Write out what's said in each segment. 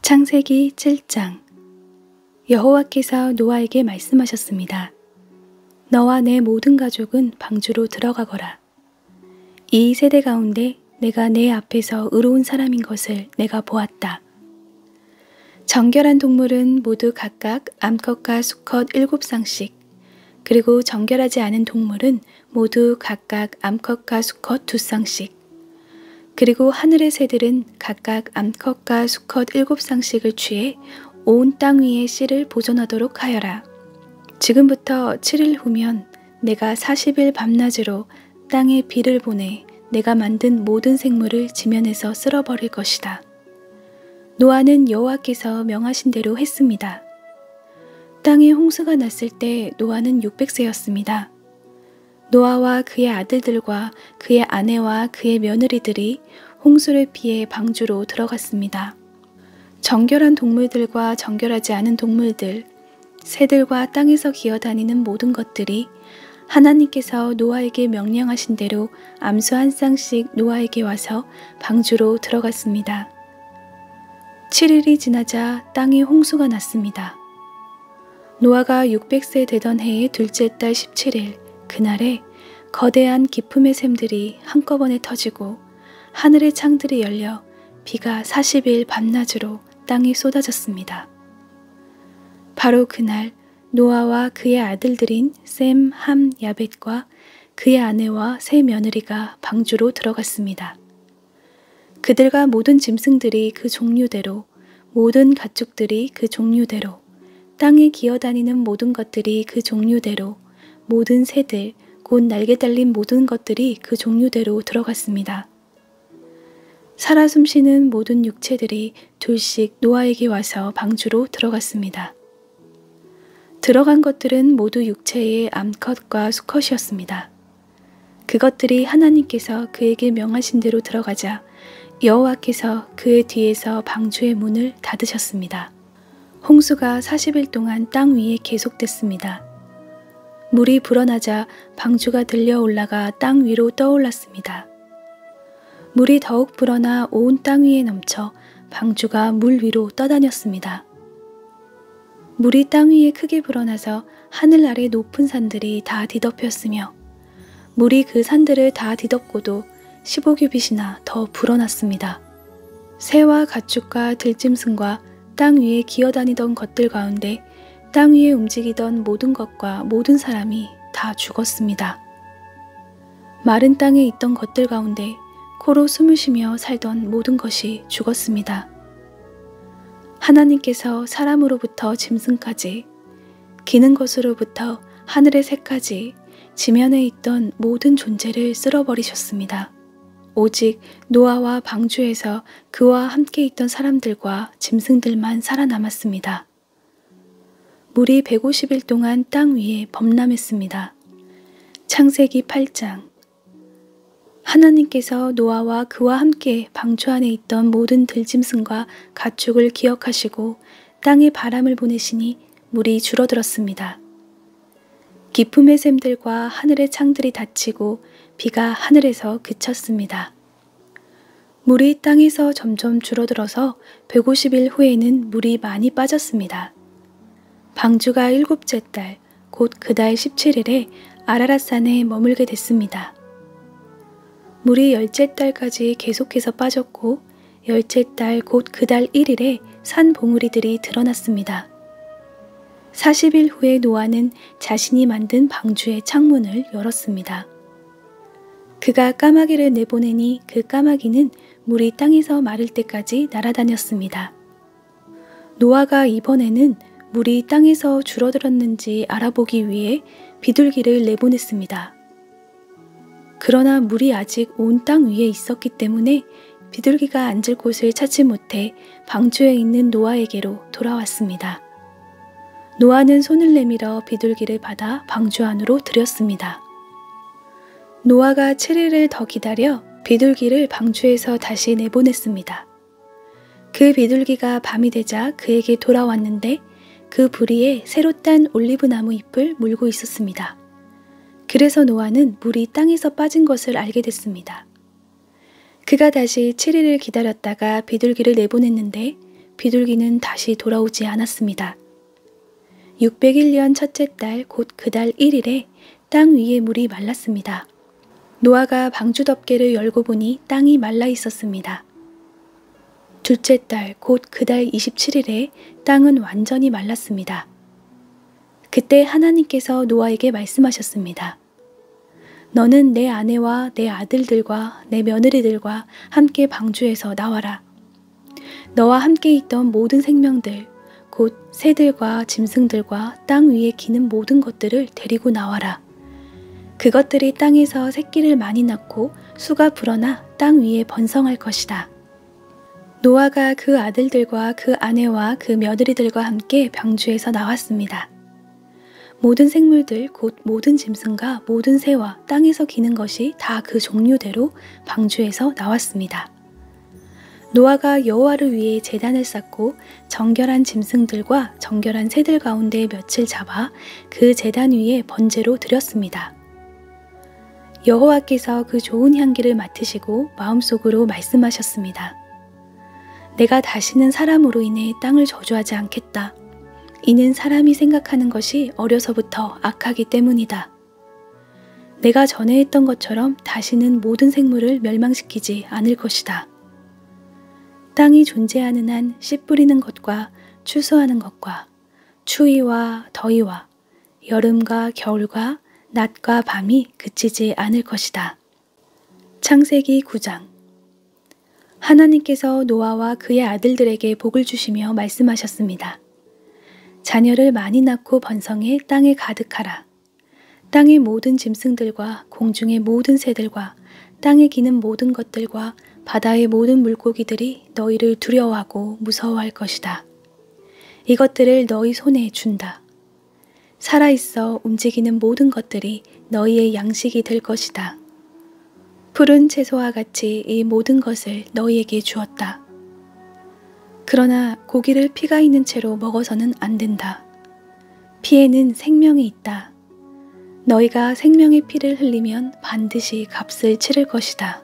창세기 7장. 여호와께서 노아에게 말씀하셨습니다. 너와 내 모든 가족은 방주로 들어가거라. 이 세대 가운데 내가 내 앞에서 의로운 사람인 것을 내가 보았다. 정결한 동물은 모두 각각 암컷과 수컷 7쌍씩, 그리고 정결하지 않은 동물은 모두 각각 암컷과 수컷 2쌍씩, 그리고 하늘의 새들은 각각 암컷과 수컷 7쌍씩을 취해 온 땅 위에 씨를 보존하도록 하여라. 지금부터 7일 후면 내가 40일 밤낮으로 땅에 비를 보내 내가 만든 모든 생물을 지면에서 쓸어버릴 것이다. 노아는 여호와께서 명하신 대로 했습니다. 땅에 홍수가 났을 때 노아는 600세였습니다. 노아와 그의 아들들과 그의 아내와 그의 며느리들이 홍수를 피해 방주로 들어갔습니다. 정결한 동물들과 정결하지 않은 동물들, 새들과 땅에서 기어다니는 모든 것들이 하나님께서 노아에게 명령하신 대로 암수 한 쌍씩 노아에게 와서 방주로 들어갔습니다. 7일이 지나자 땅에 홍수가 났습니다. 노아가 600세 되던 해의 둘째 달 17일, 그날에 거대한 기품의 샘들이 한꺼번에 터지고 하늘의 창들이 열려 비가 40일 밤낮으로 땅에 쏟아졌습니다. 바로 그날 노아와 그의 아들들인 셈, 함, 야벳과 그의 아내와 세 며느리가 방주로 들어갔습니다. 그들과 모든 짐승들이 그 종류대로, 모든 가축들이 그 종류대로, 땅에 기어다니는 모든 것들이 그 종류대로, 모든 새들, 곧 날개 달린 모든 것들이 그 종류대로 들어갔습니다. 살아 숨쉬는 모든 육체들이 둘씩 노아에게 와서 방주로 들어갔습니다. 들어간 것들은 모두 육체의 암컷과 수컷이었습니다. 그것들이 하나님께서 그에게 명하신 대로 들어가자 여호와께서 그의 뒤에서 방주의 문을 닫으셨습니다. 홍수가 40일 동안 땅 위에 계속됐습니다. 물이 불어나자 방주가 들려 올라가 땅 위로 떠올랐습니다. 물이 더욱 불어나 온 땅 위에 넘쳐 방주가 물 위로 떠다녔습니다. 물이 땅 위에 크게 불어나서 하늘 아래 높은 산들이 다 뒤덮였으며 물이 그 산들을 다 뒤덮고도 15규빗이나 더 불어났습니다. 새와 가축과 들짐승과 땅 위에 기어다니던 것들 가운데 땅 위에 움직이던 모든 것과 모든 사람이 다 죽었습니다. 마른 땅에 있던 것들 가운데 코로 숨을 쉬며 살던 모든 것이 죽었습니다. 하나님께서 사람으로부터 짐승까지, 기는 것으로부터 하늘의 새까지 지면에 있던 모든 존재를 쓸어버리셨습니다. 오직 노아와 방주에서 그와 함께 있던 사람들과 짐승들만 살아남았습니다. 물이 150일 동안 땅 위에 범람했습니다. 창세기 8장. 하나님께서 노아와 그와 함께 방주 안에 있던 모든 들짐승과 가축을 기억하시고 땅에 바람을 보내시니 물이 줄어들었습니다. 기품의 샘들과 하늘의 창들이 닫히고 비가 하늘에서 그쳤습니다. 물이 땅에서 점점 줄어들어서 150일 후에는 물이 많이 빠졌습니다. 방주가 7째 달, 곧 그 달 17일에 아라랏산에 머물게 됐습니다. 물이 10째 달까지 계속해서 빠졌고 10째 달 곧 그 달 1일에 산 봉우리들이 드러났습니다. 40일 후에 노아는 자신이 만든 방주의 창문을 열었습니다. 그가 까마귀를 내보내니 그 까마귀는 물이 땅에서 마를 때까지 날아다녔습니다. 노아가 이번에는 물이 땅에서 줄어들었는지 알아보기 위해 비둘기를 내보냈습니다. 그러나 물이 아직 온 땅 위에 있었기 때문에 비둘기가 앉을 곳을 찾지 못해 방주에 있는 노아에게로 돌아왔습니다. 노아는 손을 내밀어 비둘기를 받아 방주 안으로 들였습니다. 노아가 7일을 더 기다려 비둘기를 방주에서 다시 내보냈습니다. 그 비둘기가 밤이 되자 그에게 돌아왔는데 그 부리에 새로 딴 올리브나무 잎을 물고 있었습니다. 그래서 노아는 물이 땅에서 빠진 것을 알게 됐습니다. 그가 다시 7일을 기다렸다가 비둘기를 내보냈는데 비둘기는 다시 돌아오지 않았습니다. 601년 첫째 달 곧 그 달 1일에 땅 위의 물이 말랐습니다. 노아가 방주 덮개를 열고 보니 땅이 말라 있었습니다. 둘째 달 곧 그 달 27일에 땅은 완전히 말랐습니다. 그때 하나님께서 노아에게 말씀하셨습니다. 너는 내 아내와 내 아들들과 내 며느리들과 함께 방주에서 나와라. 너와 함께 있던 모든 생명들, 곧 새들과 짐승들과 땅 위에 기는 모든 것들을 데리고 나와라. 그것들이 땅에서 새끼를 많이 낳고 수가 불어나 땅 위에 번성할 것이다. 노아가 그 아들들과 그 아내와 그 며느리들과 함께 방주에서 나왔습니다. 모든 생물들 곧 모든 짐승과 모든 새와 땅에서 기는 것이 다 그 종류대로 방주에서 나왔습니다. 노아가 여호와를 위해 제단을 쌓고 정결한 짐승들과 정결한 새들 가운데 며칠 잡아 그 제단 위에 번제로 드렸습니다. 여호와께서 그 좋은 향기를 맡으시고 마음속으로 말씀하셨습니다. 내가 다시는 사람으로 인해 땅을 저주하지 않겠다. 이는 사람이 생각하는 것이 어려서부터 악하기 때문이다. 내가 전에 했던 것처럼 다시는 모든 생물을 멸망시키지 않을 것이다. 땅이 존재하는 한 씨 뿌리는 것과 추수하는 것과 추위와 더위와 여름과 겨울과 낮과 밤이 그치지 않을 것이다. 창세기 9장. 하나님께서 노아와 그의 아들들에게 복을 주시며 말씀하셨습니다. 자녀를 많이 낳고 번성해 땅에 가득하라. 땅의 모든 짐승들과 공중의 모든 새들과 땅에 기는 모든 것들과 바다의 모든 물고기들이 너희를 두려워하고 무서워할 것이다. 이것들을 너희 손에 준다. 살아있어 움직이는 모든 것들이 너희의 양식이 될 것이다. 푸른 채소와 같이 이 모든 것을 너희에게 주었다. 그러나 고기를 피가 있는 채로 먹어서는 안 된다. 피에는 생명이 있다. 너희가 생명의 피를 흘리면 반드시 값을 치를 것이다.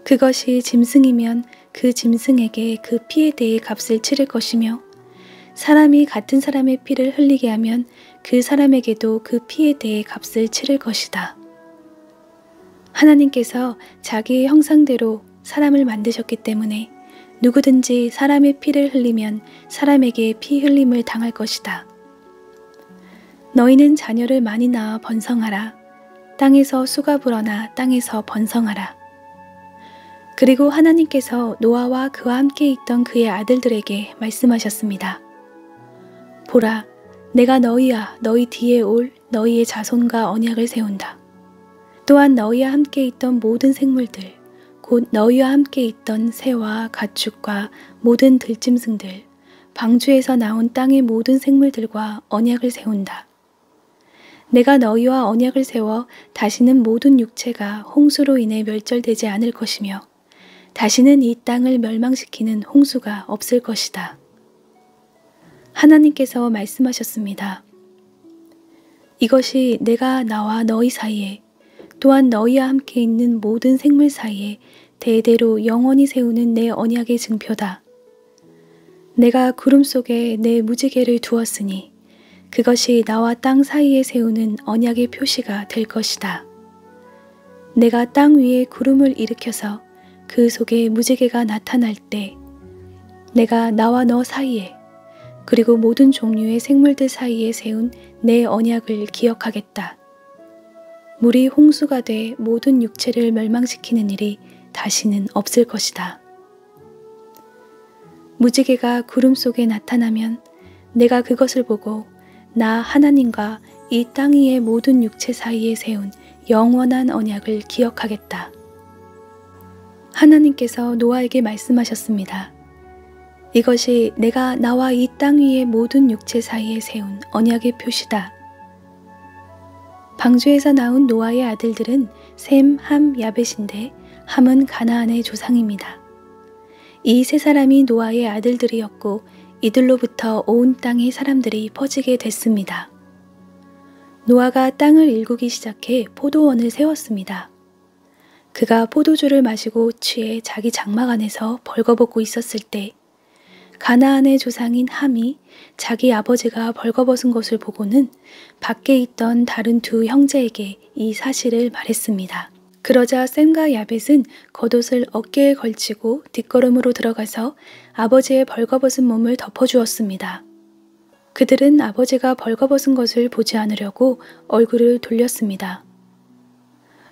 그것이 짐승이면 그 짐승에게 그 피에 대해 값을 치를 것이며 사람이 같은 사람의 피를 흘리게 하면 그 사람에게도 그 피에 대해 값을 치를 것이다. 하나님께서 자기의 형상대로 사람을 만드셨기 때문에 누구든지 사람의 피를 흘리면 사람에게 피 흘림을 당할 것이다. 너희는 자녀를 많이 낳아 번성하라. 땅에서 수가 불어나 땅에서 번성하라. 그리고 하나님께서 노아와 그와 함께 있던 그의 아들들에게 말씀하셨습니다. 보라, 내가 너희와 너희 뒤에 올 너희의 자손과 언약을 세운다. 또한 너희와 함께 있던 모든 생물들, 곧 너희와 함께 있던 새와 가축과 모든 들짐승들, 방주에서 나온 땅의 모든 생물들과 언약을 세운다. 내가 너희와 언약을 세워 다시는 모든 육체가 홍수로 인해 멸절되지 않을 것이며 다시는 이 땅을 멸망시키는 홍수가 없을 것이다. 하나님께서 말씀하셨습니다. 이것이 내가 나와 너희 사이에 또한 너희와 함께 있는 모든 생물 사이에 대대로 영원히 세우는 내 언약의 증표다. 내가 구름 속에 내 무지개를 두었으니 그것이 나와 땅 사이에 세우는 언약의 표시가 될 것이다. 내가 땅 위에 구름을 일으켜서 그 속에 무지개가 나타날 때 내가 나와 너 사이에 그리고 모든 종류의 생물들 사이에 세운 내 언약을 기억하겠다. 물이 홍수가 돼 모든 육체를 멸망시키는 일이 다시는 없을 것이다. 무지개가 구름 속에 나타나면 내가 그것을 보고 나 하나님과 이 땅 위의 모든 육체 사이에 세운 영원한 언약을 기억하겠다. 하나님께서 노아에게 말씀하셨습니다. 이것이 내가 나와 이 땅 위의 모든 육체 사이에 세운 언약의 표시다. 방주에서 나온 노아의 아들들은 셈, 함, 야벳인데 함은 가나안의 조상입니다. 이 세 사람이 노아의 아들들이었고 이들로부터 온 땅의 사람들이 퍼지게 됐습니다. 노아가 땅을 일구기 시작해 포도원을 세웠습니다. 그가 포도주를 마시고 취해 자기 장막 안에서 벌거벗고 있었을 때 가나안의 조상인 함이 자기 아버지가 벌거벗은 것을 보고는 밖에 있던 다른 두 형제에게 이 사실을 말했습니다. 그러자 셈과 야벳은 겉옷을 어깨에 걸치고 뒷걸음으로 들어가서 아버지의 벌거벗은 몸을 덮어주었습니다. 그들은 아버지가 벌거벗은 것을 보지 않으려고 얼굴을 돌렸습니다.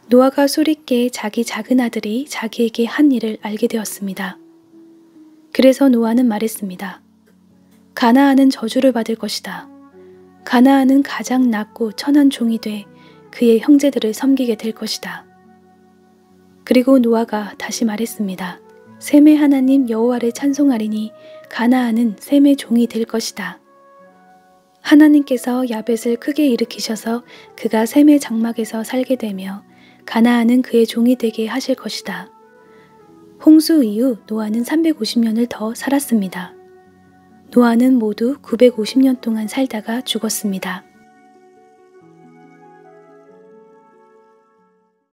노아가 소리께 자기 작은 아들이 자기에게 한 일을 알게 되었습니다. 그래서 노아는 말했습니다. 가나안은 저주를 받을 것이다. 가나안은 가장 낮고 천한 종이 돼 그의 형제들을 섬기게 될 것이다. 그리고 노아가 다시 말했습니다. 셈의 하나님 여호와를 찬송하리니 가나안은 셈의 종이 될 것이다. 하나님께서 야벳을 크게 일으키셔서 그가 셈의 장막에서 살게 되며 가나안은 그의 종이 되게 하실 것이다. 홍수 이후 노아는 350년을 더 살았습니다. 노아는 모두 950년 동안 살다가 죽었습니다.